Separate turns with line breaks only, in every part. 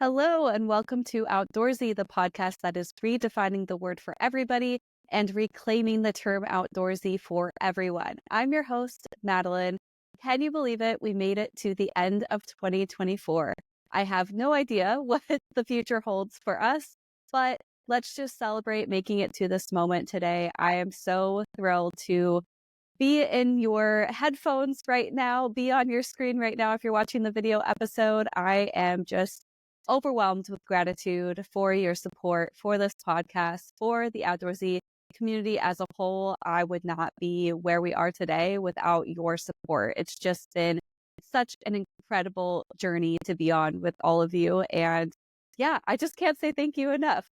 Hello, and welcome to Outdoorsy, the podcast that is redefining the word for everybody and reclaiming the term outdoorsy for everyone. I'm your host, Madeline. Can you believe it? We made it to the end of 2024. I have no idea what the future holds for us, but let's just celebrate making it to this moment today. I am so thrilled to be in your headphones right now, be on your screen right now if you're watching the video episode. I am just overwhelmed with gratitude for your support for this podcast, for the outdoorsy community as a whole. I would not be where we are today without your support. It's just been such an incredible journey to be on with all of you. And yeah, I just can't say thank you enough.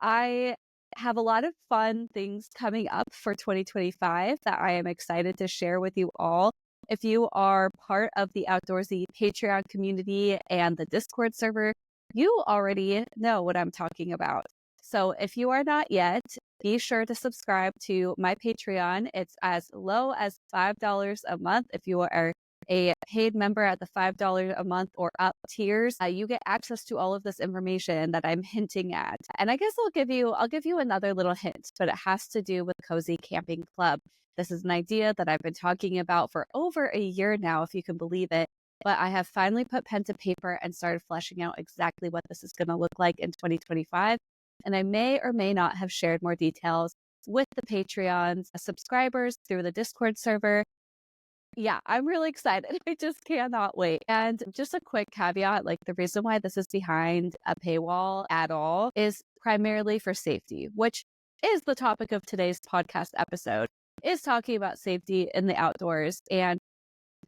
I have a lot of fun things coming up for 2025 that I am excited to share with you all. If you are part of the Outdoorsy Patreon community and the Discord server, you already know what I'm talking about. So if you are not yet, be sure to subscribe to my Patreon. It's as low as $5 a month. If you are a paid member at the $5 a month or up tiers, you get access to all of this information that I'm hinting at. And I guess I'll give you another little hint, but it has to do with Cozy Camping Club. This is an idea that I've been talking about for over a year now, if you can believe it. But I have finally put pen to paper and started fleshing out exactly what this is going to look like in 2025. And I may or may not have shared more details with the Patreons subscribers through the Discord server. Yeah, I'm really excited. I just cannot wait. And just a quick caveat, like the reason why this is behind a paywall at all is primarily for safety, which is the topic of today's podcast episode, is talking about safety in the outdoors. And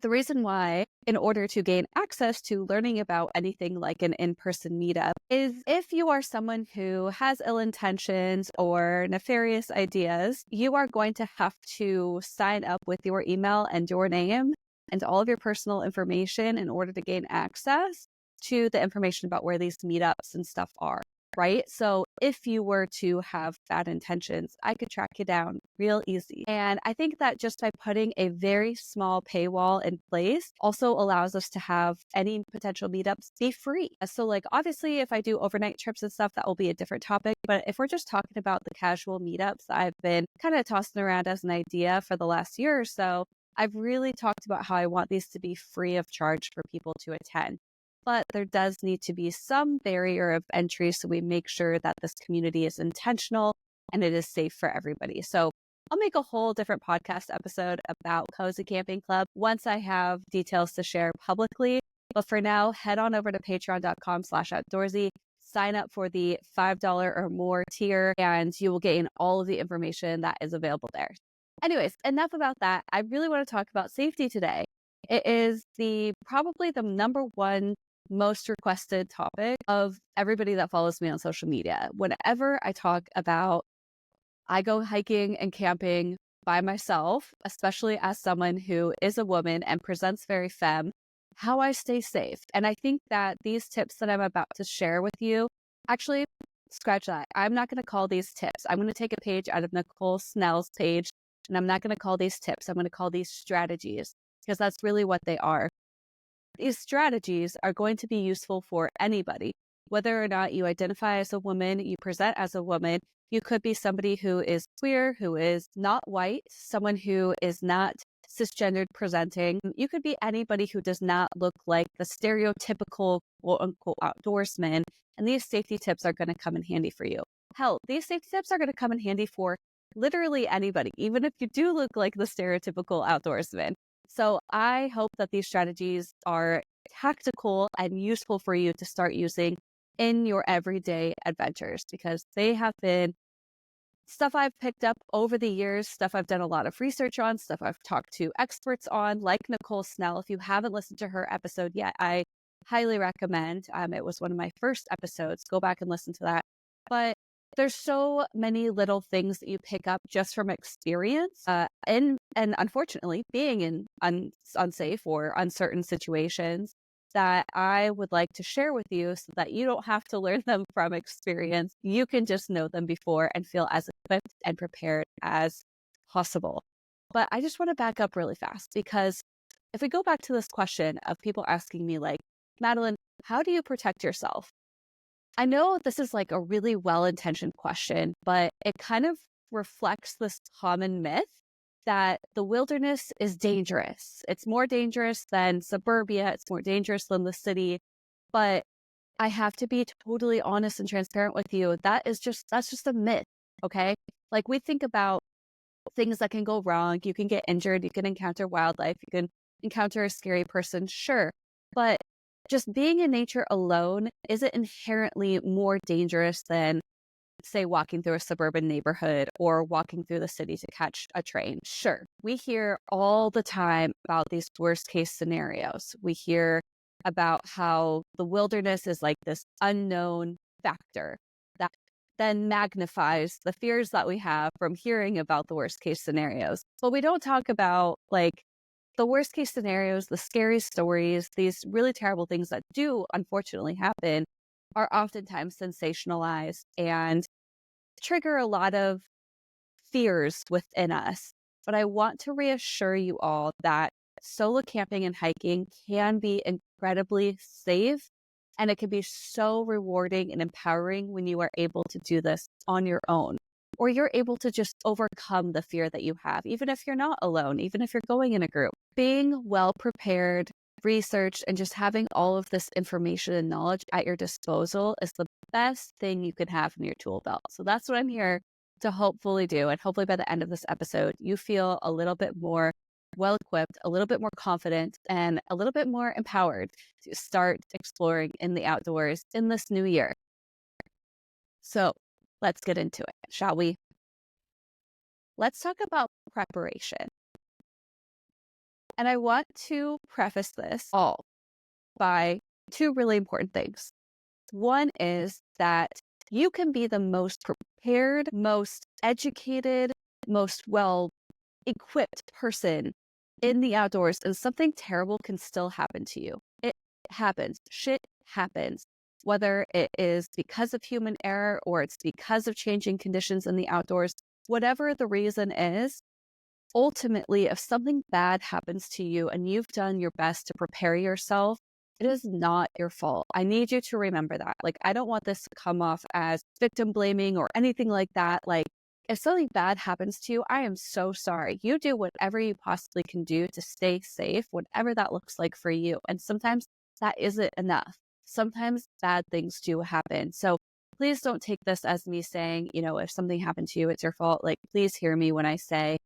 the reason why, in order to gain access to learning about anything like an in-person meetup, is if you are someone who has ill intentions or nefarious ideas, you are going to have to sign up with your email and your name and all of your personal information in order to gain access to the information about where these meetups and stuff are. Right? So if you were to have bad intentions, I could track you down real easy. And I think that just by putting a very small paywall in place also allows us to have any potential meetups be free. So like, obviously, if I do overnight trips and stuff, that will be a different topic. But if we're just talking about the casual meetups I've been kind of tossing around as an idea for the last year or so, I've really talked about how I want these to be free of charge for people to attend. But there does need to be some barrier of entry so we make sure that this community is intentional and it is safe for everybody. So I'll make a whole different podcast episode about Cozy Camping Club once I have details to share publicly. But for now, head on over to patreon.com/outdoorsy, sign up for the $5 or more tier, and you will gain all of the information that is available there. Anyways, enough about that. I really want to talk about safety today. It is probably the number one most requested topic of everybody that follows me on social media. Whenever I go hiking and camping by myself, especially as someone who is a woman and presents very femme, how I stay safe. And I think that these tips that I'm about to share with you, actually, scratch that. I'm not going to call these tips. I'm going to take a page out of Nicole Snell's page, and I'm not going to call these tips. I'm going to call these strategies, because that's really what they are. These strategies are going to be useful for anybody, whether or not you identify as a woman, you present as a woman. You could be somebody who is queer, who is not white, someone who is not cisgendered presenting. You could be anybody who does not look like the stereotypical quote unquote outdoorsman. And these safety tips are going to come in handy for you. Hell, these safety tips are going to come in handy for literally anybody, even if you do look like the stereotypical outdoorsman. So I hope that these strategies are tactical and useful for you to start using in your everyday adventures, because they have been stuff I've picked up over the years, stuff I've done a lot of research on, stuff I've talked to experts on, like Nicole Snell. If you haven't listened to her episode yet, I highly recommend. It was one of my first episodes. Go back and listen to that. But there's so many little things that you pick up just from experience and unfortunately being in unsafe or uncertain situations that I would like to share with you so that you don't have to learn them from experience. You can just know them before and feel as equipped and prepared as possible. But I just want to back up really fast, because if we go back to this question of people asking me like, Madeline, how do you protect yourself? I know this is like a really well-intentioned question, but it kind of reflects this common myth that the wilderness is dangerous. It's more dangerous than suburbia, it's more dangerous than the city. But I have to be totally honest and transparent with you. That's just a myth, okay? Like we think about things that can go wrong. You can get injured, you can encounter wildlife, you can encounter a scary person, sure. But just being in nature alone isn't inherently more dangerous than, say, walking through a suburban neighborhood or walking through the city to catch a train. Sure, we hear all the time about these worst case scenarios. We hear about how the wilderness is like this unknown factor that then magnifies the fears that we have from hearing about the worst case scenarios. But we don't talk about like the worst case scenarios, the scary stories, these really terrible things that do unfortunately happen are oftentimes sensationalized and trigger a lot of fears within us. But I want to reassure you all that solo camping and hiking can be incredibly safe, and it can be so rewarding and empowering when you are able to do this on your own, or you're able to just overcome the fear that you have, even if you're not alone, even if you're going in a group. Being well prepared, researched, and just having all of this information and knowledge at your disposal is the best thing you can have in your tool belt. So that's what I'm here to hopefully do. And hopefully by the end of this episode, you feel a little bit more well equipped, a little bit more confident, and a little bit more empowered to start exploring in the outdoors in this new year. So let's get into it, shall we? Let's talk about preparation. And I want to preface this all by two really important things. One is that you can be the most prepared, most educated, most well equipped person in the outdoors, and something terrible can still happen to you. It happens. Shit happens. Whether it is because of human error or it's because of changing conditions in the outdoors, whatever the reason is, ultimately, if something bad happens to you and you've done your best to prepare yourself, it is not your fault. I need you to remember that. Like, I don't want this to come off as victim blaming or anything like that. Like, if something bad happens to you, I am so sorry. You do whatever you possibly can do to stay safe, whatever that looks like for you. And sometimes that isn't enough. Sometimes bad things do happen. So please don't take this as me saying, if something happened to you, it's your fault. Like, please hear me when I say,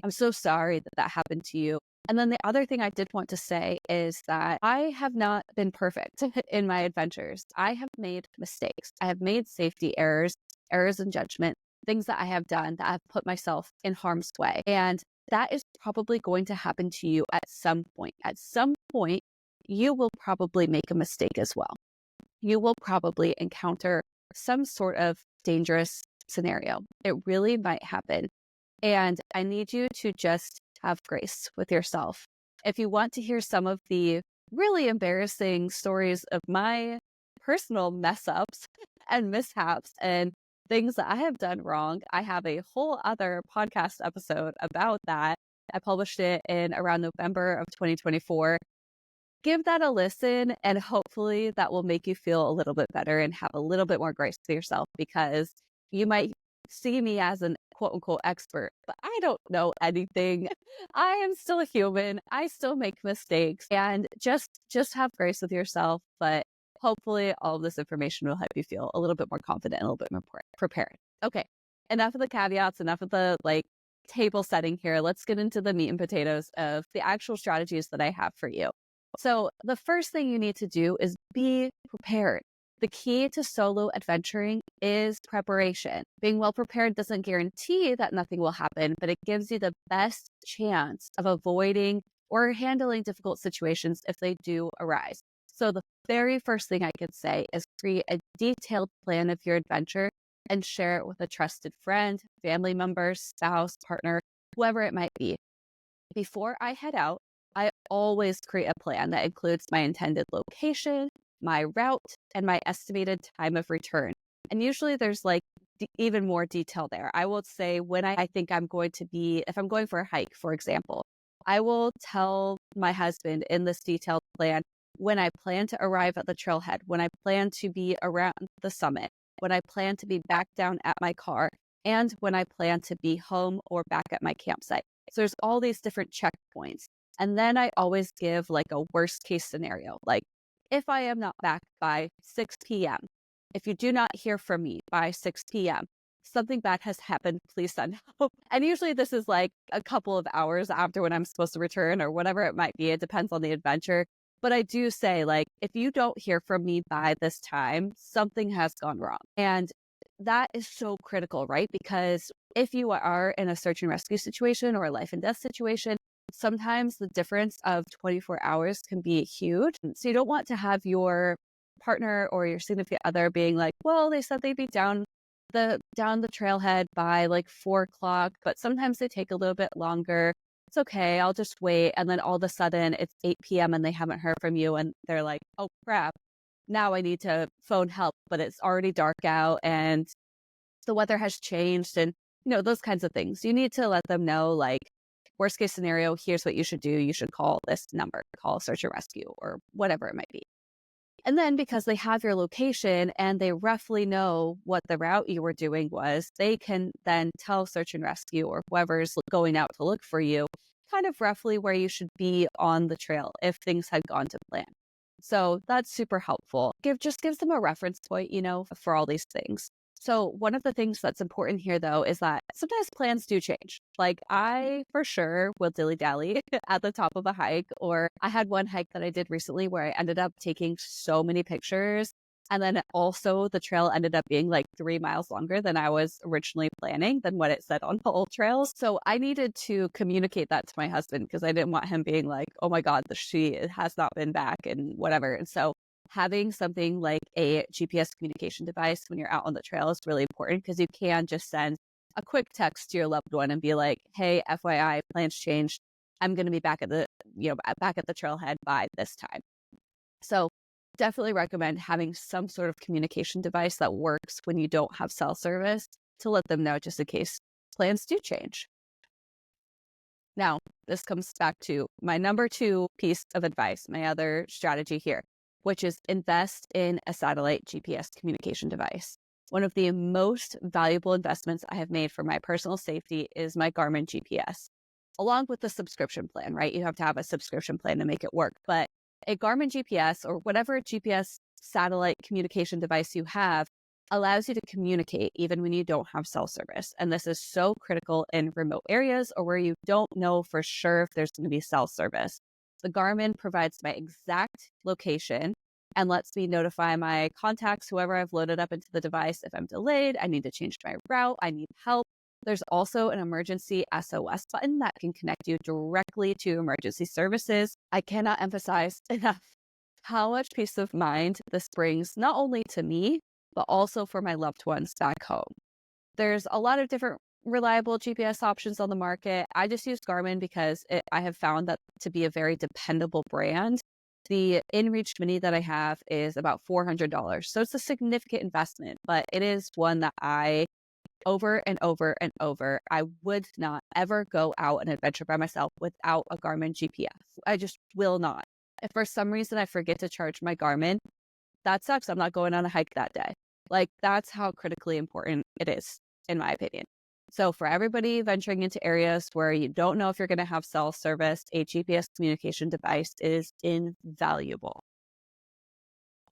I'm so sorry that that happened to you. And then the other thing I did want to say is that I have not been perfect in my adventures. I have made mistakes. I have made safety errors in judgment, things that I have done that have put myself in harm's way. And that is probably going to happen to you at some point. At some point, you will probably make a mistake as well. You will probably encounter some sort of dangerous scenario. It really might happen. And I need you to just have grace with yourself. If you want to hear some of the really embarrassing stories of my personal mess ups and mishaps and things that I have done wrong, I have a whole other podcast episode about that. I published it in around November of 2024. Give that a listen, and hopefully that will make you feel a little bit better and have a little bit more grace to yourself, because you might see me as an quote unquote expert, but I don't know anything. I am still a human. I still make mistakes, and just have grace with yourself. But hopefully all of this information will help you feel a little bit more confident and a little bit more prepared. Okay. Enough of the caveats, enough of the table setting here. Let's get into the meat and potatoes of the actual strategies that I have for you. So the first thing you need to do is be prepared. The key to solo adventuring is preparation. Being well prepared doesn't guarantee that nothing will happen, but it gives you the best chance of avoiding or handling difficult situations if they do arise. So the very first thing I could say is create a detailed plan of your adventure and share it with a trusted friend, family member, spouse, partner, whoever it might be. Before I head out, I always create a plan that includes my intended location, my route, and my estimated time of return. And usually there's even more detail there. I will say when I think I'm going to be, if I'm going for a hike, for example, I will tell my husband in this detailed plan when I plan to arrive at the trailhead, when I plan to be around the summit, when I plan to be back down at my car, and when I plan to be home or back at my campsite. So there's all these different checkpoints. And then I always give like a worst case scenario. Like if I am not back by 6 p.m., if you do not hear from me by 6 p.m., something bad has happened, please send help. And usually this is like a couple of hours after when I'm supposed to return or whatever it might be. It depends on the adventure. But I do say, like, if you don't hear from me by this time, something has gone wrong. And that is so critical, right? Because if you are in a search and rescue situation or a life and death situation, sometimes the difference of 24 hours can be huge. So you don't want to have your partner or your significant other being like, well, they said they'd be down the trailhead by like 4 o'clock, but sometimes they take a little bit longer. It's okay, I'll just wait. And then all of a sudden it's 8 p.m. and they haven't heard from you. And they're like, oh crap, now I need to phone help, but it's already dark out and the weather has changed and, those kinds of things. You need to let them know, like, worst case scenario, here's what you should do. You should call this number, call search and rescue or whatever it might be. And then because they have your location and they roughly know what the route you were doing was, they can then tell search and rescue or whoever's going out to look for you kind of roughly where you should be on the trail if things had gone to plan. So that's super helpful. Just gives them a reference point, for all these things. So one of the things that's important here, though, is that sometimes plans do change. Like I, for sure, will dilly-dally at the top of a hike, or I had one hike that I did recently where I ended up taking so many pictures. And then also the trail ended up being like 3 miles longer than I was originally planning than what it said on the old trails. So I needed to communicate that to my husband because I didn't want him being like, oh my God, she has not been back and whatever. And so having something like a GPS communication device when you're out on the trail is really important because you can just send a quick text to your loved one and be like, hey, FYI, plans changed. I'm going to be back at the trailhead by this time. So definitely recommend having some sort of communication device that works when you don't have cell service to let them know just in case plans do change. Now, this comes back to my number 2 piece of advice, my other strategy here, which is invest in a satellite GPS communication device. One of the most valuable investments I have made for my personal safety is my Garmin GPS, along with the subscription plan, right? You have to have a subscription plan to make it work. But a Garmin GPS or whatever GPS satellite communication device you have allows you to communicate even when you don't have cell service. And this is so critical in remote areas or where you don't know for sure if there's going to be cell service. The Garmin provides my exact location and lets me notify my contacts, whoever I've loaded up into the device, if I'm delayed, I need to change my route, I need help. There's also an emergency SOS button that can connect you directly to emergency services. I cannot emphasize enough how much peace of mind this brings, not only to me, but also for my loved ones back home. There's a lot of different reliable GPS options on the market. I just use Garmin because I have found that to be a very dependable brand. The InReach Mini that I have is about $400. So it's a significant investment, but it is one that I over and over and over, I would not ever go out and adventure by myself without a Garmin GPS. I just will not. If for some reason I forget to charge my Garmin, that sucks. I'm not going on a hike that day. Like that's how critically important it is, in my opinion. So for everybody venturing into areas where you don't know if you're going to have cell service, a GPS communication device is invaluable.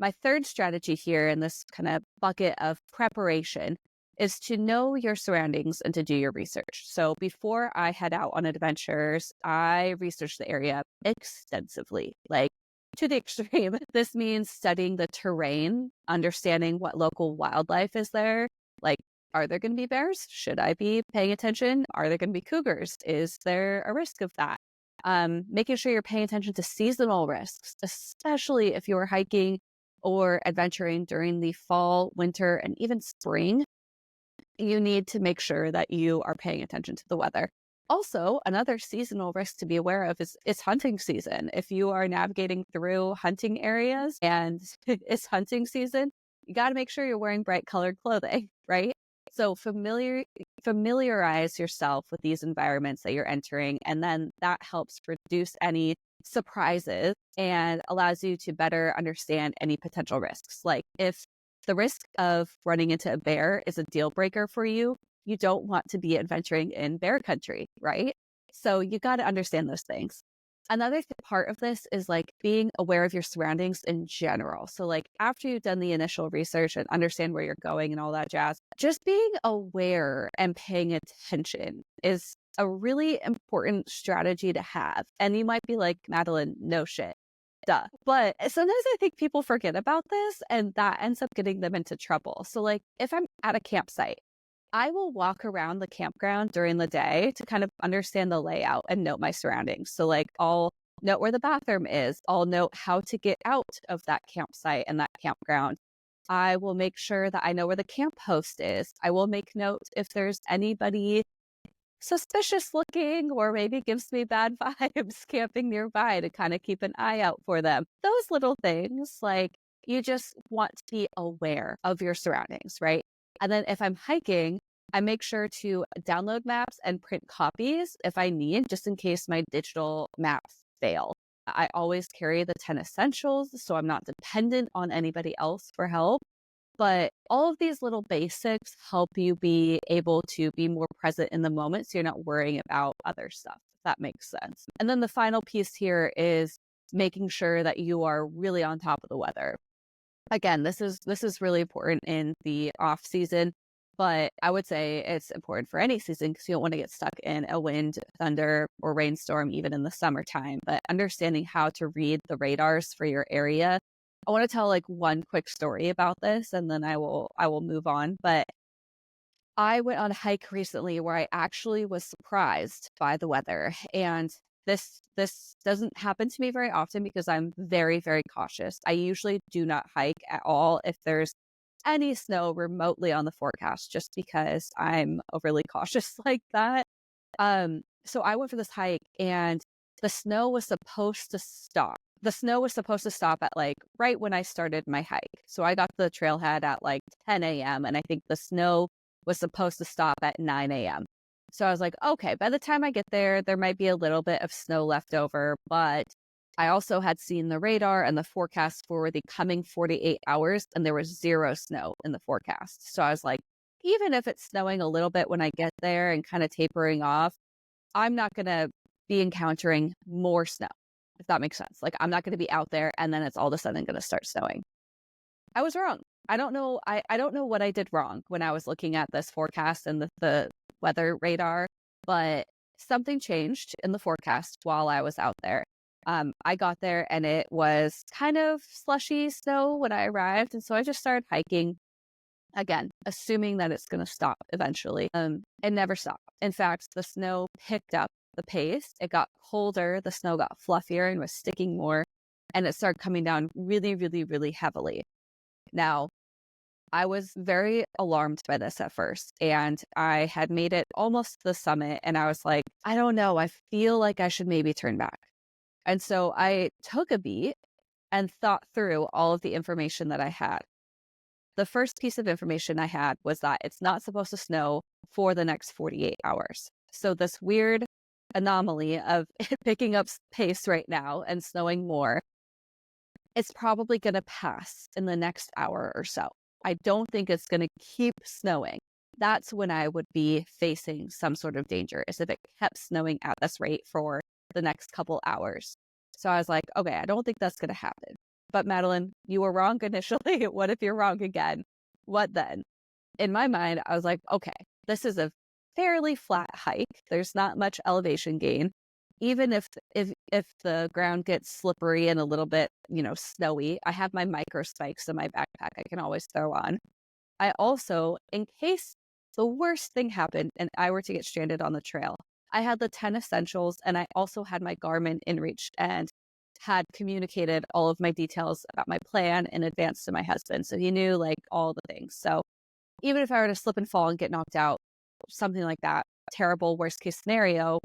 My third strategy here in this kind of bucket of preparation is to know your surroundings and to do your research. So before I head out on adventures, I research the area extensively, like to the extreme. This means studying the terrain, understanding what local wildlife is there. Like, are there going to be bears? Should I be paying attention? Are there going to be cougars? Is there a risk of that? Making sure you're paying attention to seasonal risks, especially if you're hiking or adventuring during the fall, winter, and even spring. You need to make sure that you are paying attention to the weather. Also, another seasonal risk to be aware of is hunting season. If you are navigating through hunting areas and it's hunting season, you got to make sure you're wearing bright colored clothing, right? So familiarize yourself with these environments that you're entering, and then that helps reduce any surprises and allows you to better understand any potential risks. Like if the risk of running into a bear is a deal breaker for you, you don't want to be adventuring in bear country, right? So you got to understand those things. Another part of this is like being aware of your surroundings in general. So like after you've done the initial research and understand where you're going and all that jazz, just being aware and paying attention is a really important strategy to have. And you might be like, Madeline, no shit. Duh. But sometimes I think people forget about this and that ends up getting them into trouble. So like if I'm at a campsite, I will walk around the campground during the day to kind of understand the layout and note my surroundings. So like I'll note where the bathroom is. I'll note how to get out of that campsite and that campground. I will make sure that I know where the camp host is. I will make note if there's anybody suspicious looking or maybe gives me bad vibes camping nearby to kind of keep an eye out for them. Those little things, like you just want to be aware of your surroundings, right? And then if I'm hiking, I make sure to download maps and print copies if I need, just in case my digital maps fail. I always carry the 10 essentials, so I'm not dependent on anybody else for help. But all of these little basics help you be able to be more present in the moment so you're not worrying about other stuff, if that makes sense. And then the final piece here is making sure that you are really on top of the weather. Again, this is really important in the off season, but I would say it's important for any season because you don't want to get stuck in a wind, thunder, or rainstorm even in the summertime. But understanding how to read the radars for your area. I want to tell like one quick story about this and then I will move on. But I went on a hike recently where I actually was surprised by the weather. And this doesn't happen to me very often because I'm very, very cautious. I usually do not hike at all if there's any snow remotely on the forecast, just because I'm overly cautious like that. So I went for this hike and the snow was supposed to stop. The snow was supposed to stop at like right when I started my hike. So I got to the trailhead at like 10 a.m. and I think the snow was supposed to stop at 9 a.m. So I was like, okay, by the time I get there, there might be a little bit of snow left over. But I also had seen the radar and the forecast for the coming 48 hours, and there was zero snow in the forecast. So I was like, even if it's snowing a little bit when I get there and kind of tapering off, I'm not going to be encountering more snow, if that makes sense. Like I'm not going to be out there and then it's all of a sudden going to start snowing. I was wrong. I don't know. I don't know what I did wrong when I was looking at this forecast and the weather radar, but something changed in the forecast while I was out there. I got there and it was kind of slushy snow when I arrived. And so I just started hiking again, assuming that it's going to stop eventually. It never stopped. In fact, the snow picked up the pace. It got colder. The snow got fluffier and was sticking more. And it started coming down really, really, really heavily. Now, I was very alarmed by this at first, and I had made it almost to the summit, and I was like, I don't know, I feel like I should maybe turn back. And so I took a beat and thought through all of the information that I had. The first piece of information I had was that it's not supposed to snow for the next 48 hours. So this weird anomaly of picking up pace right now and snowing more, it's probably going to pass in the next hour or so. I don't think it's going to keep snowing. That's when I would be facing some sort of danger, is if it kept snowing at this rate for the next couple hours. So I was like, okay, I don't think that's going to happen. But Madeline, you were wrong initially. What if you're wrong again? What then? In my mind, I was like, okay, this is a fairly flat hike. There's not much elevation gain. Even if the ground gets slippery and a little bit, snowy, I have my micro spikes in my backpack I can always throw on. I also, in case the worst thing happened and I were to get stranded on the trail, I had the 10 essentials and I also had my Garmin inReach and had communicated all of my details about my plan in advance to my husband. So he knew like all the things. So even if I were to slip and fall and get knocked out, something like that, terrible worst case scenario,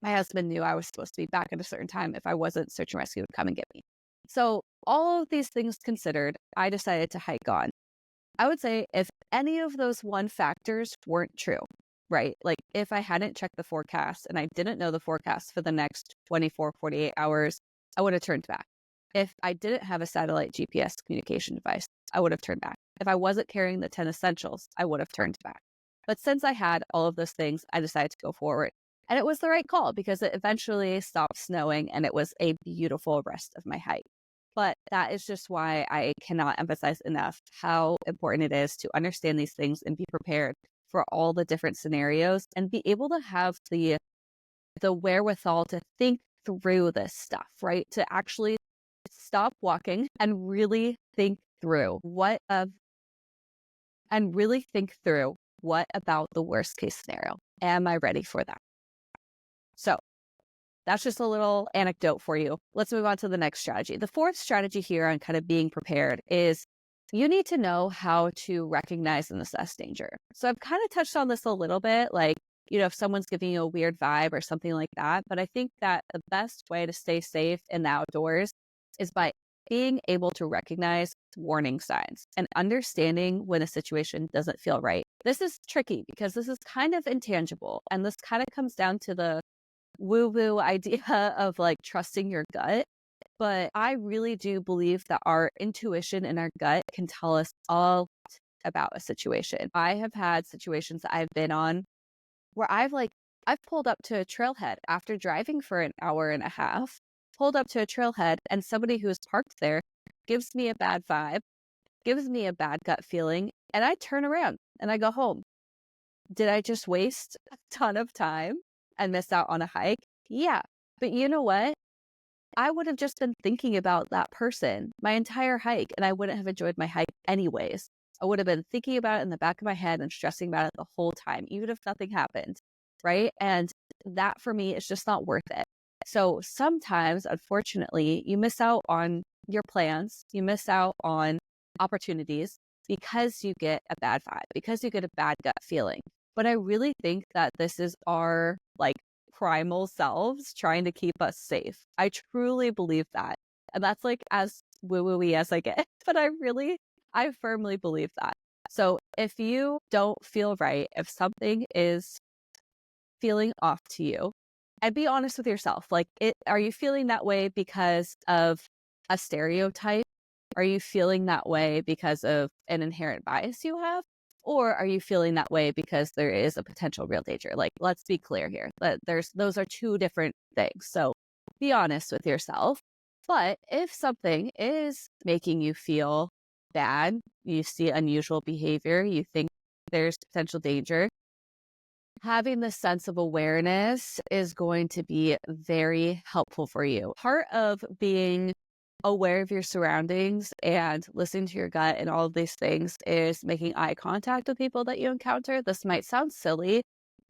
my husband knew I was supposed to be back at a certain time. If I wasn't, search and rescue would come and get me. So all of these things considered, I decided to hike on. I would say if any of those one factors weren't true, right? Like if I hadn't checked the forecast and I didn't know the forecast for the next 24, 48 hours, I would have turned back. If I didn't have a satellite GPS communication device, I would have turned back. If I wasn't carrying the 10 essentials, I would have turned back. But since I had all of those things, I decided to go forward. And it was the right call because it eventually stopped snowing and it was a beautiful rest of my hike. But that is just why I cannot emphasize enough how important it is to understand these things and be prepared for all the different scenarios and be able to have the wherewithal to think through this stuff, right? To actually stop walking and really think through what about the worst case scenario? Am I ready for that? So that's just a little anecdote for you. Let's move on to the next strategy. The fourth strategy here on kind of being prepared is you need to know how to recognize and assess danger. So I've kind of touched on this a little bit, like, if someone's giving you a weird vibe or something like that. But I think that the best way to stay safe in the outdoors is by being able to recognize warning signs and understanding when a situation doesn't feel right. This is tricky because this is kind of intangible. And this kind of comes down to the woo-woo idea of like trusting your gut. But I really do believe that our intuition and our gut can tell us all about a situation. I have had situations that I've been on where I've pulled up to a trailhead after driving for an hour and a half, pulled up to a trailhead, and somebody who's parked there gives me a bad vibe, gives me a bad gut feeling, and I turn around and I go home. Did I just waste a ton of time and miss out on a hike? Yeah. But you know what? I would have just been thinking about that person my entire hike, and I wouldn't have enjoyed my hike anyways. I would have been thinking about it in the back of my head and stressing about it the whole time, even if nothing happened, right? And that for me is just not worth it. So sometimes, unfortunately, you miss out on your plans, you miss out on opportunities because you get a bad vibe, because you get a bad gut feeling. But I really think that this is our primal selves trying to keep us safe. I truly believe that. And that's as woo-woo-y as I get. But I firmly believe that. So if you don't feel right, if something is feeling off to you, and be honest with yourself, are you feeling that way because of a stereotype? Are you feeling that way because of an inherent bias you have? Or are you feeling that way because there is a potential real danger? Let's be clear here. Those are two different things. So be honest with yourself. But if something is making you feel bad, you see unusual behavior, you think there's potential danger, having this sense of awareness is going to be very helpful for you. Part of being aware of your surroundings and listening to your gut and all of these things is making eye contact with people that you encounter. This might sound silly,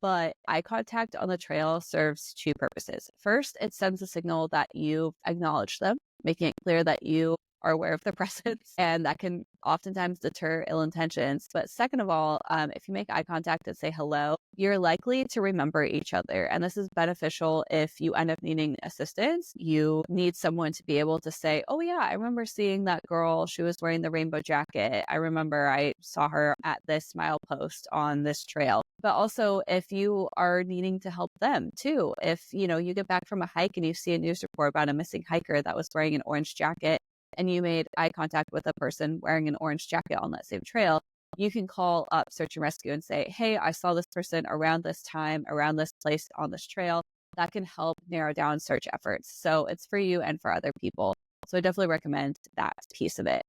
but eye contact on the trail serves two purposes. First, it sends a signal that you acknowledge them, making it clear that you are aware of their presence, and that can oftentimes deter ill intentions. But second of all, if you make eye contact and say hello, you're likely to remember each other. And this is beneficial if you end up needing assistance. You need someone to be able to say, oh yeah, I remember seeing that girl. She was wearing the rainbow jacket. I remember I saw her at this milepost on this trail. But also if you are needing to help them too, if you get back from a hike and you see a news report about a missing hiker that was wearing an orange jacket, and you made eye contact with a person wearing an orange jacket on that same trail, you can call up search and rescue and say, hey, I saw this person around this time, around this place on this trail. That can help narrow down search efforts. So it's for you and for other people. So I definitely recommend that piece of it.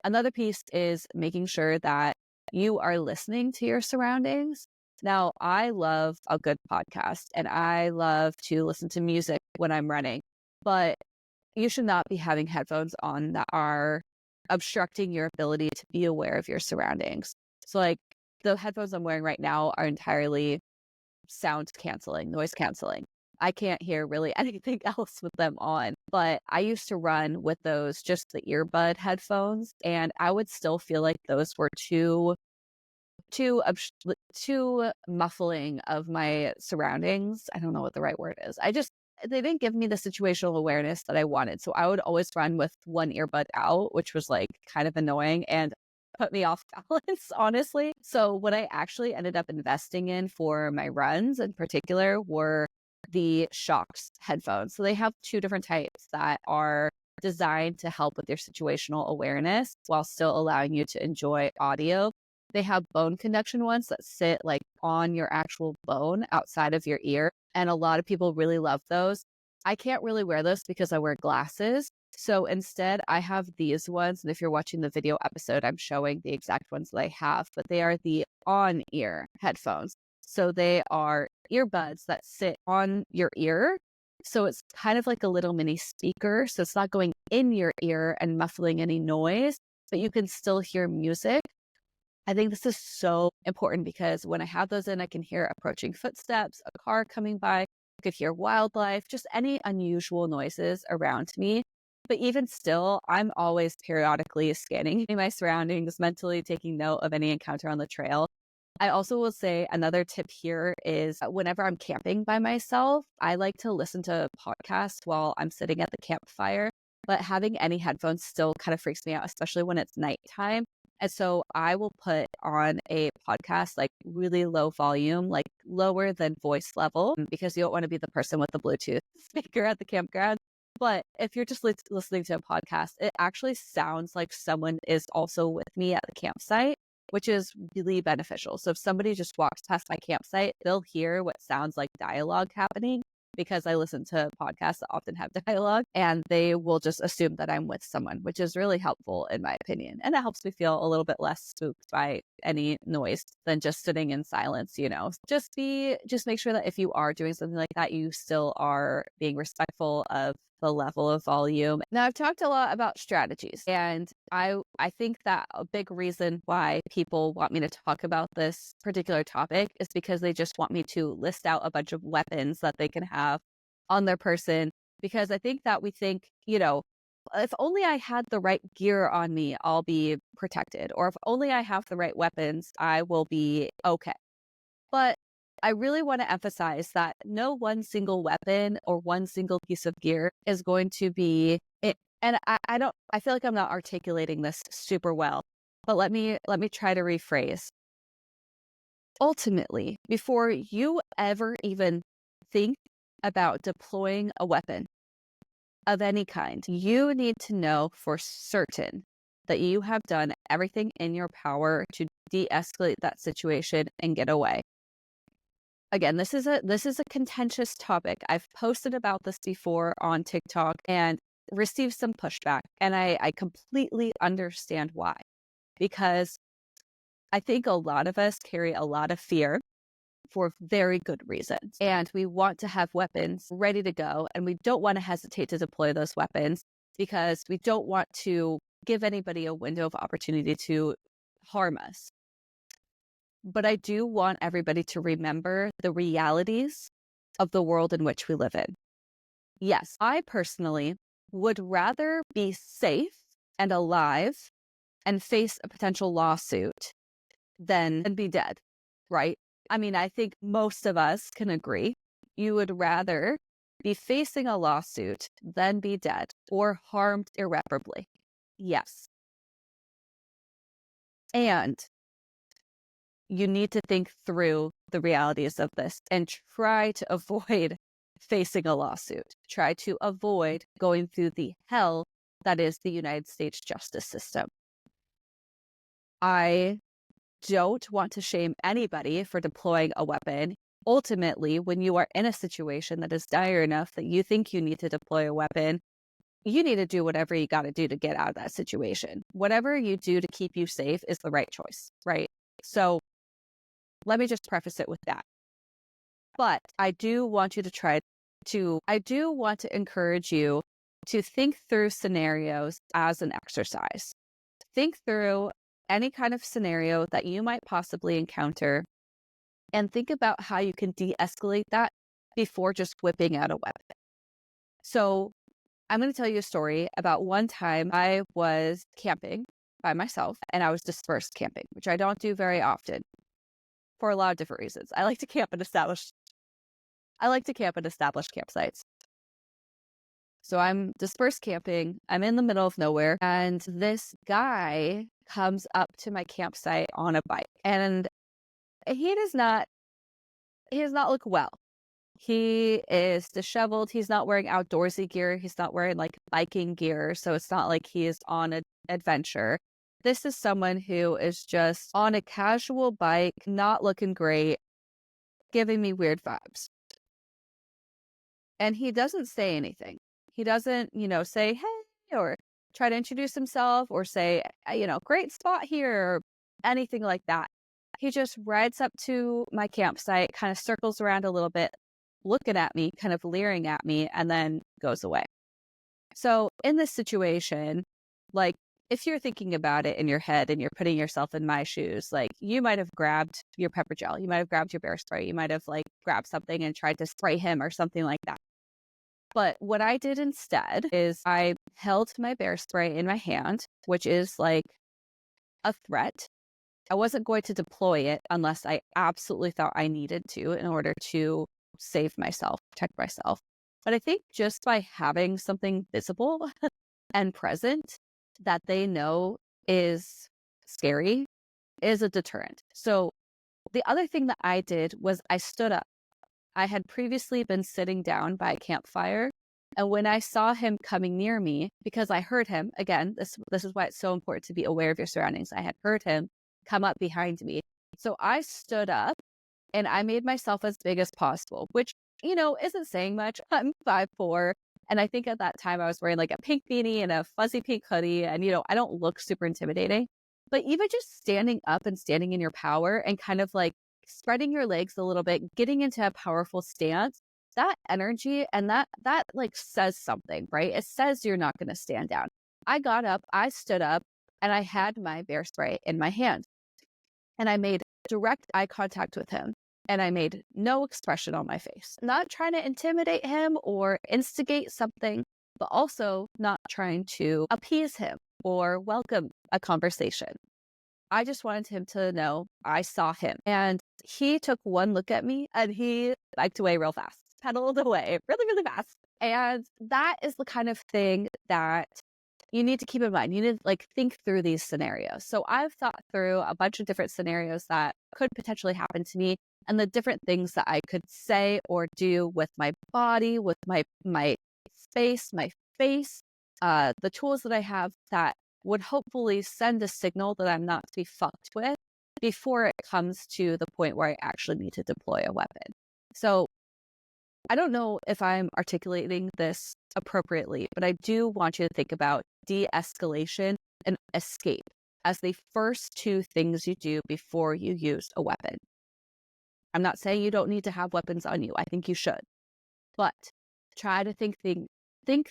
Another piece is making sure that you are listening to your surroundings. Now, I love a good podcast and I love to listen to music when I'm running, but you should not be having headphones on that are obstructing your ability to be aware of your surroundings. So the headphones I'm wearing right now are entirely sound canceling, noise canceling. I can't hear really anything else with them on, but I used to run with those, just the earbud headphones, and I would still feel like those were too muffling of my surroundings. I don't know what the right word is. They didn't give me the situational awareness that I wanted. So I would always run with one earbud out, which was kind of annoying. And put me off balance, honestly. So what I actually ended up investing in for my runs in particular were the Shocks headphones. So they have two different types that are designed to help with your situational awareness while still allowing you to enjoy audio. They have bone conduction ones that sit like on your actual bone outside of your ear. And a lot of people really love those. I can't really wear those because I wear glasses. So instead, I have these ones. And if you're watching the video episode, I'm showing the exact ones that I have, but they are the on-ear headphones. So they are earbuds that sit on your ear. So it's kind of like a little mini speaker. So it's not going in your ear and muffling any noise, but you can still hear music. I think this is so important because when I have those in, I can hear approaching footsteps, a car coming by, I could hear wildlife, just any unusual noises around me. But even still, I'm always periodically scanning my surroundings, mentally taking note of any encounter on the trail. I also will say another tip here is whenever I'm camping by myself, I like to listen to podcasts while I'm sitting at the campfire, but having any headphones still kind of freaks me out, especially when it's nighttime. And so I will put on a podcast, like really low volume, like lower than voice level, because you don't want to be the person with the Bluetooth speaker at the campground. But if you're just listening to a podcast, it actually sounds like someone is also with me at the campsite, which is really beneficial. So if somebody just walks past my campsite, they'll hear what sounds like dialogue happening because I listen to podcasts that often have dialogue, and they will just assume that I'm with someone, which is really helpful in my opinion. And it helps me feel a little bit less spooked by any noise than just sitting in silence, you know. Just make sure that if you are doing something like that, you still are being respectful of the level of volume. Now, I've talked a lot about strategies, and I think that a big reason why people want me to talk about this particular topic is because they just want me to list out a bunch of weapons that they can have on their person. Because I think that we think, you know, if only I had the right gear on me, I'll be protected. Or if only I have the right weapons, I will be okay. But I really want to emphasize that no one single weapon or one single piece of gear is going to be it. And I feel like I'm not articulating this super well, but let me try to rephrase. Ultimately, before you ever even think about deploying a weapon of any kind, you need to know for certain that you have done everything in your power to de-escalate that situation and get away. Again, this is a contentious topic. I've posted about this before on TikTok and received some pushback, and I completely understand why. Because I think a lot of us carry a lot of fear for very good reasons. And we want to have weapons ready to go, and we don't want to hesitate to deploy those weapons because we don't want to give anybody a window of opportunity to harm us. But I do want everybody to remember the realities of the world in which we live in. Yes, I personally would rather be safe and alive and face a potential lawsuit than be dead, right? I mean, I think most of us can agree. You would rather be facing a lawsuit than be dead or harmed irreparably. Yes. And you need to think through the realities of this and try to avoid facing a lawsuit. Try to avoid going through the hell that is the United States justice system. I don't want to shame anybody for deploying a weapon. Ultimately, when you are in a situation that is dire enough that you think you need to deploy a weapon, you need to do whatever you got to do to get out of that situation. Whatever you do to keep you safe is the right choice, right? So let me just preface it with that. But I do want you to I do want to encourage you to think through scenarios as an exercise. Think through any kind of scenario that you might possibly encounter and think about how you can de-escalate that before just whipping out a weapon. So I'm going to tell you a story about one time I was camping by myself and I was dispersed camping, which I don't do very often for a lot of different reasons. I like to camp in established campsites. So I'm dispersed camping. I'm in the middle of nowhere. And this guy comes up to my campsite on a bike. And he does not look well. He is disheveled. He's not wearing outdoorsy gear. He's not wearing like biking gear. So it's not like he is on an adventure. This is someone who is just on a casual bike, not looking great, giving me weird vibes. And he doesn't say anything. He doesn't, say, hey, or try to introduce himself or say, great spot here, or anything like that. He just rides up to my campsite, kind of circles around a little bit, looking at me, kind of leering at me, and then goes away. So in this situation, like, if you're thinking about it in your head and you're putting yourself in my shoes, like, you might have grabbed your pepper gel, you might have grabbed your bear spray, you might have like grabbed something and tried to spray him or something like that. But what I did instead is I held my bear spray in my hand, which is like a threat. I wasn't going to deploy it unless I absolutely thought I needed to in order to save myself, protect myself. But I think just by having something visible and present that they know is scary is a deterrent. So the other thing that I did was I stood up. I had previously been sitting down by a campfire. And when I saw him coming near me, because I heard him, again, this is why it's so important to be aware of your surroundings. I had heard him come up behind me. So I stood up and I made myself as big as possible, which, isn't saying much. I'm 5'4". And I think at that time I was wearing like a pink beanie and a fuzzy pink hoodie. And, I don't look super intimidating. But even just standing up and standing in your power and kind of like spreading your legs a little bit, getting into a powerful stance, that energy and that like says something, right? It says you're not going to stand down. I got up, I stood up, and I had my bear spray in my hand. And I made direct eye contact with him. And I made no expression on my face. Not trying to intimidate him or instigate something, but also not trying to appease him or welcome a conversation. I just wanted him to know I saw him. And he took one look at me and he biked away real fast, pedaled away really, really fast. And that is the kind of thing that you need to keep in mind. You need to like think through these scenarios. So I've thought through a bunch of different scenarios that could potentially happen to me and the different things that I could say or do with my body, with my space, my face, the tools that I have that would hopefully send a signal that I'm not to be fucked with before it comes to the point where I actually need to deploy a weapon. So I don't know if I'm articulating this appropriately, but I do want you to think about de-escalation and escape as the first two things you do before you use a weapon. I'm not saying you don't need to have weapons on you. I think you should. But try to think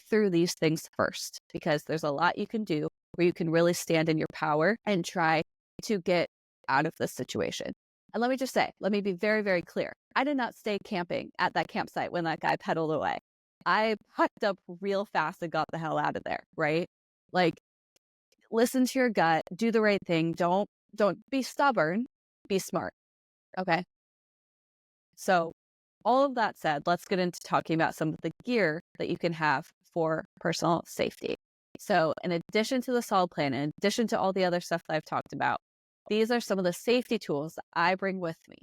through these things first, because there's a lot you can do where you can really stand in your power and try to get out of this situation. And let me just say, let me be very, very clear. I did not stay camping at that campsite when that guy pedaled away. I packed up real fast and got the hell out of there, right? Like, listen to your gut, do the right thing. Don't be stubborn, be smart. Okay. So all of that said, let's get into talking about some of the gear that you can have for personal safety. So in addition to the solid plan, in addition to all the other stuff that I've talked about, these are some of the safety tools that I bring with me.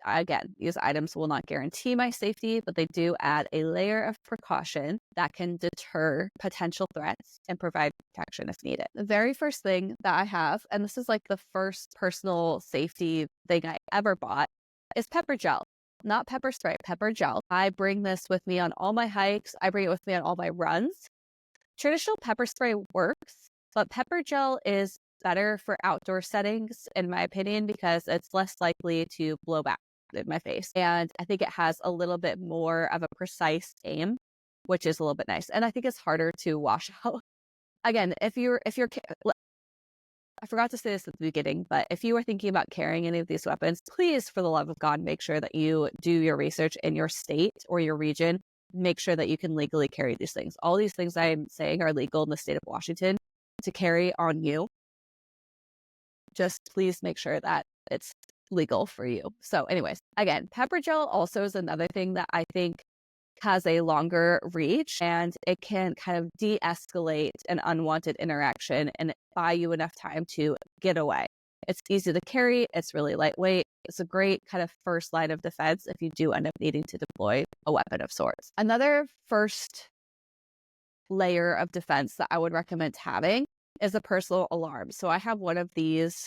Again, these items will not guarantee my safety, but they do add a layer of precaution that can deter potential threats and provide protection if needed. The very first thing that I have, and this is like the first personal safety thing I ever bought, is pepper gel. Not pepper spray, pepper gel. I bring this with me on all my hikes. I bring it with me on all my runs. Traditional pepper spray works, but pepper gel is better for outdoor settings, in my opinion, because it's less likely to blow back in my face. And I think it has a little bit more of a precise aim, which is a little bit nice. And I think it's harder to wash out. Again, if you're, I forgot to say this at the beginning, but if you are thinking about carrying any of these weapons, please, for the love of God, make sure that you do your research in your state or your region. Make sure that you can legally carry these things. All these things I'm saying are legal in the state of Washington to carry on you. Just please make sure that it's legal for you. So anyways, again, pepper gel also is another thing that I think has a longer reach and it can kind of de-escalate an unwanted interaction and buy you enough time to get away. It's easy to carry. It's really lightweight. It's a great kind of first line of defense if you do end up needing to deploy a weapon of sorts. Another first layer of defense that I would recommend having is a personal alarm. So I have one of these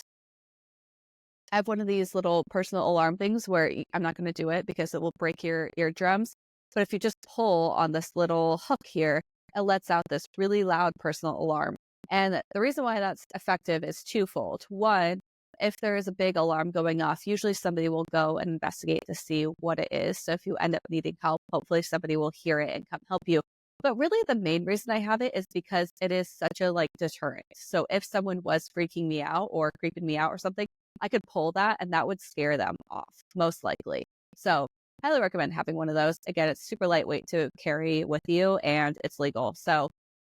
little personal alarm things where I'm not going to do it because it will break your eardrums. But if you just pull on this little hook here, it lets out this really loud personal alarm. And the reason why that's effective is twofold. One, if there is a big alarm going off, usually somebody will go and investigate to see what it is. So if you end up needing help, hopefully somebody will hear it and come help you. But really the main reason I have it is because it is such a deterrent. So if someone was freaking me out or creeping me out or something, I could pull that and that would scare them off, most likely. So highly recommend having one of those. Again, it's super lightweight to carry with you and it's legal. So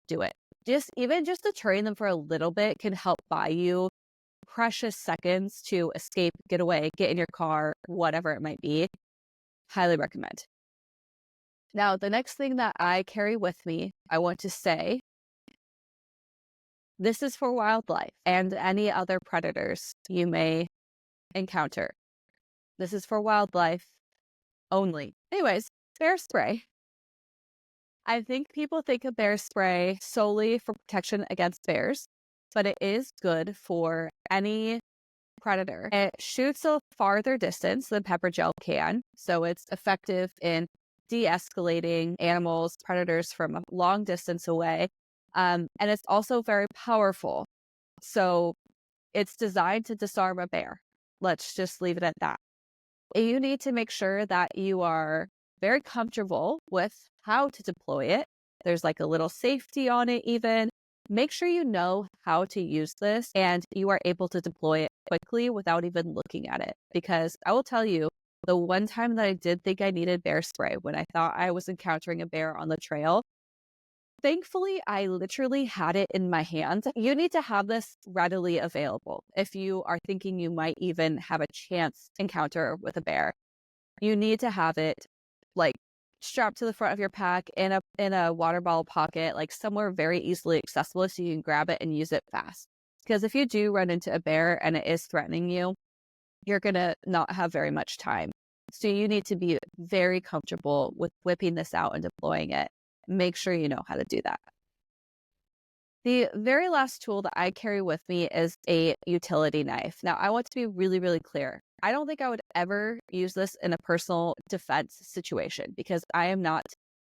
do it. Even just deterring them for a little bit can help buy you precious seconds to escape, get away, get in your car, whatever it might be. Highly recommend. Now, the next thing that I carry with me, I want to say, this is for wildlife and any other predators you may encounter. This is for wildlife only. Anyways, bear spray. I think people think of bear spray solely for protection against bears, but it is good for any predator. It shoots a farther distance than pepper gel can, so it's effective in de-escalating animals, predators from a long distance away. And it's also very powerful. So it's designed to disarm a bear. Let's just leave it at that. You need to make sure that you are very comfortable with how to deploy it. There's a little safety on it even. Make sure you know how to use this and you are able to deploy it quickly without even looking at it. Because I will tell you, the one time that I did think I needed bear spray when I thought I was encountering a bear on the trail, thankfully, I literally had it in my hand. You need to have this readily available. If you are thinking you might even have a chance encounter with a bear, you need to have it strapped to the front of your pack in a water bottle pocket, somewhere very easily accessible so you can grab it and use it fast. Because if you do run into a bear and it is threatening you, you're going to not have very much time. So you need to be very comfortable with whipping this out and deploying it. Make sure you know how to do that. The very last tool that I carry with me is a utility knife. Now, I want to be really, really clear. I don't think I would ever use this in a personal defense situation because I am not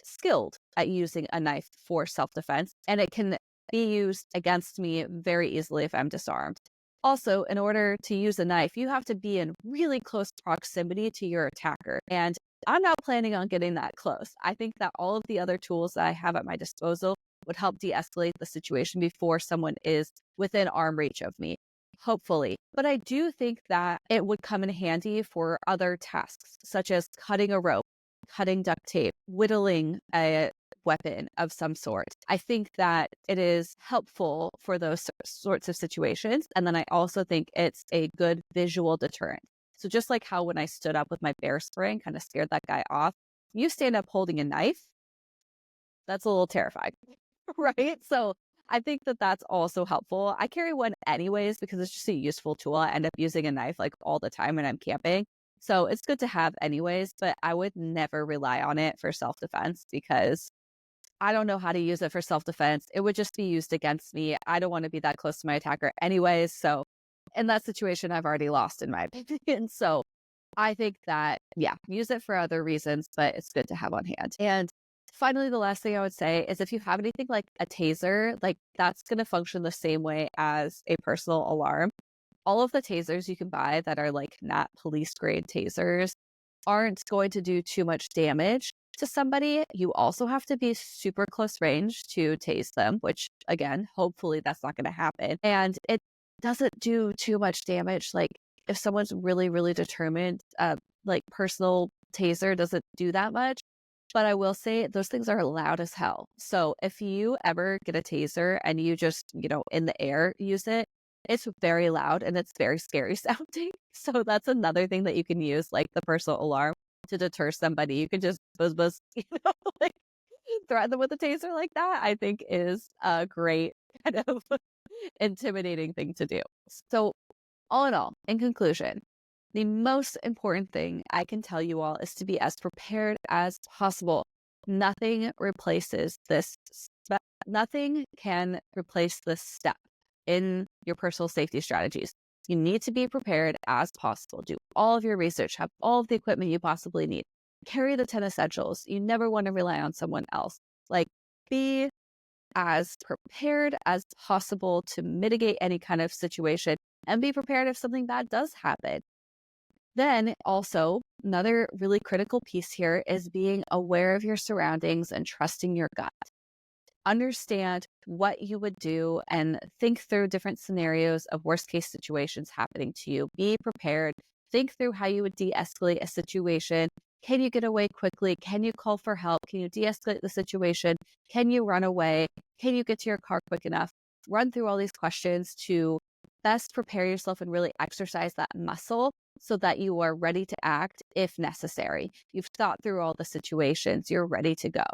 skilled at using a knife for self-defense, and it can be used against me very easily if I'm disarmed. Also, in order to use a knife, you have to be in really close proximity to your attacker. And I'm not planning on getting that close. I think that all of the other tools that I have at my disposal would help de-escalate the situation before someone is within arm reach of me, hopefully. But I do think that it would come in handy for other tasks, such as cutting a rope, cutting duct tape, whittling a weapon of some sort. I think that it is helpful for those sorts of situations. And then I also think it's a good visual deterrent. So just like how when I stood up with my bear spray and kind of scared that guy off, you stand up holding a knife, that's a little terrifying, right? So I think that that's also helpful. I carry one anyways because it's just a useful tool. I end up using a knife all the time when I'm camping. So it's good to have anyways, but I would never rely on it for self-defense because I don't know how to use it for self-defense. It would just be used against me. I don't want to be that close to my attacker anyways. So in that situation, I've already lost in my opinion. So I think that, use it for other reasons, but it's good to have on hand. And finally, the last thing I would say is if you have anything like a taser, that's going to function the same way as a personal alarm. All of the tasers you can buy that are not police grade tasers aren't going to do too much damage to somebody. You also have to be super close range to tase them, which again, hopefully that's not going to happen. And it doesn't do too much damage. If someone's really, really determined, personal taser doesn't do that much. But I will say those things are loud as hell. So if you ever get a taser and you just, in the air use it, it's very loud and it's very scary sounding. So that's another thing that you can use, like the personal alarm. to deter somebody. You can just buzz, like threaten them with a taser like that, I think is a great kind of intimidating thing to do. So all in all, in conclusion, the most important thing I can tell you all is to be as prepared as possible. Nothing replaces this. Nothing can replace this step in your personal safety strategies. You need to be prepared as possible. Do all of your research, have all of the equipment you possibly need. Carry the 10 essentials. You never want to rely on someone else. Like, be as prepared as possible to mitigate any kind of situation and be prepared if something bad does happen. Then also, another really critical piece here is being aware of your surroundings and trusting your gut. Understand what you would do and think through different scenarios of worst case situations happening to you. Be prepared. Think through how you would de-escalate a situation. Can you get away quickly? Can you call for help? Can you de-escalate the situation? Can you run away? Can you get to your car quick enough? Run through all these questions to best prepare yourself and really exercise that muscle so that you are ready to act if necessary. You've thought through all the situations. You're ready to go.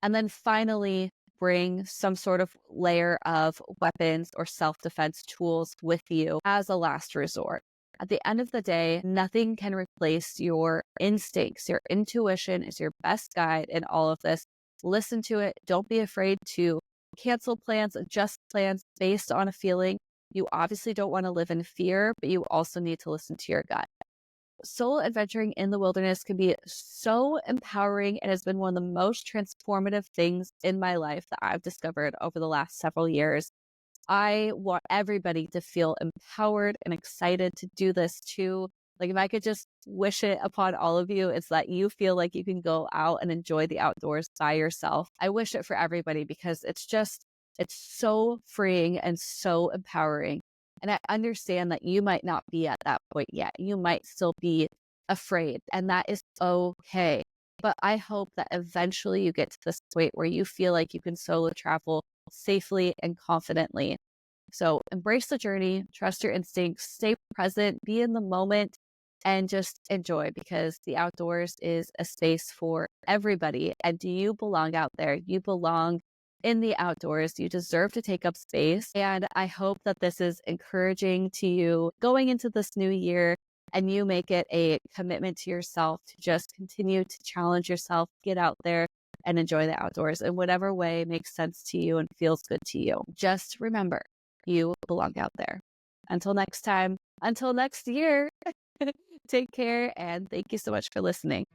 And then finally, bring some sort of layer of weapons or self-defense tools with you as a last resort. At the end of the day, nothing can replace your instincts. Your intuition is your best guide in all of this. Listen to it. Don't be afraid to cancel plans, adjust plans based on a feeling. You obviously don't want to live in fear, but you also need to listen to your gut. Solo adventuring in the wilderness can be so empowering and has been one of the most transformative things in my life that I've discovered over the last several years. I want everybody to feel empowered and excited to do this too. Like, if I could just wish it upon all of you, it's that you feel like you can go out and enjoy the outdoors by yourself. I wish it for everybody because it's so freeing and so empowering. And I understand that you might not be at that point yet. You might still be afraid, and that is okay. But I hope that eventually you get to this point where you feel like you can solo travel safely and confidently. So embrace the journey, trust your instincts, stay present, be in the moment, and just enjoy, because the outdoors is a space for everybody. And you belong out there. You belong in the outdoors. You deserve to take up space. And I hope that this is encouraging to you going into this new year, and you make it a commitment to yourself to just continue to challenge yourself, get out there and enjoy the outdoors in whatever way makes sense to you and feels good to you. Just remember, you belong out there. Until next time, until next year, take care, and thank you so much for listening.